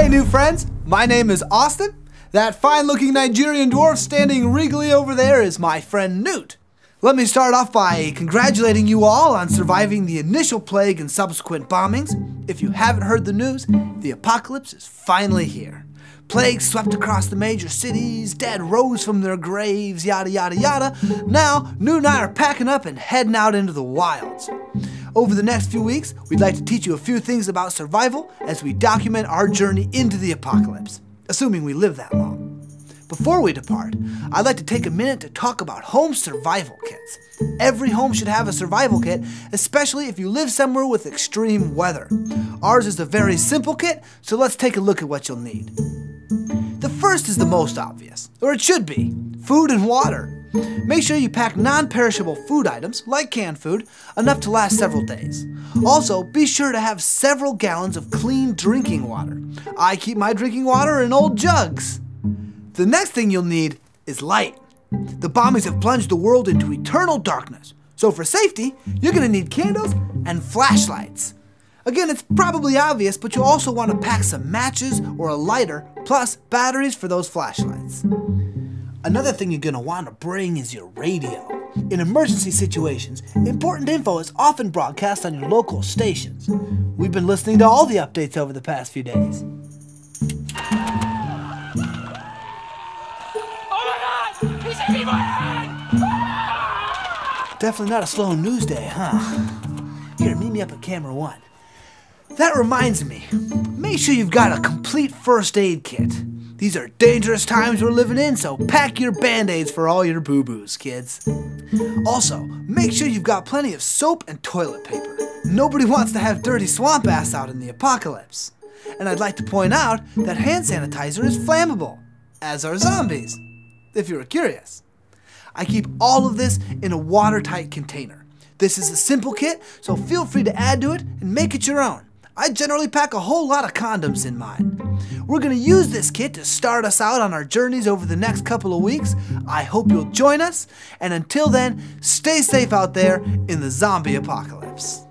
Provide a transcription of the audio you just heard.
new friends, my name is Austin. That fine-looking Nigerian dwarf standing regally over there is my friend Newt. Let me start off by congratulating you all on surviving the initial plague and subsequent bombings. If you haven't heard the news, the apocalypse is finally here. Plague swept across the major cities, dead rose from their graves, yada yada yada. Now, Newt and I are packing up and heading out into the wilds. Over the next few weeks, we'd like to teach you a few things about survival as we document our journey into the apocalypse, assuming we live that long. Before we depart, I'd like to take a minute to talk about home survival kits. Every home should have a survival kit, especially if you live somewhere with extreme weather. Ours is a very simple kit, so let's take a look at what you'll need. The first is the most obvious, or it should be, food and water. Make sure you pack non-perishable food items, like canned food, enough to last several days. Also, be sure to have several gallons of clean drinking water. I keep my drinking water in old jugs. The next thing you'll need is light. The bombings have plunged the world into eternal darkness, so for safety, you're going to need candles and flashlights. Again, it's probably obvious, but you'll also want to pack some matches or a lighter, plus batteries for those flashlights. Another thing you're going to want to bring is your radio. In emergency situations, important info is often broadcast on your local stations. We've been listening to all the updates over the past few days. He's hitting my hand! Definitely not a slow news day, huh? Here, meet me up at camera 1. That reminds me, make sure you've got a complete first aid kit. These are dangerous times we're living in, so pack your band-aids for all your boo-boos, kids. Also, make sure you've got plenty of soap and toilet paper. Nobody wants to have dirty swamp ass out in the apocalypse. And I'd like to point out that hand sanitizer is flammable, as are zombies, if you're curious. I keep all of this in a watertight container. This is a simple kit, so feel free to add to it and make it your own. I generally pack a whole lot of condoms in mine. We're going to use this kit to start us out on our journeys over the next couple of weeks. I hope you'll join us, and until then, stay safe out there in the zombie apocalypse.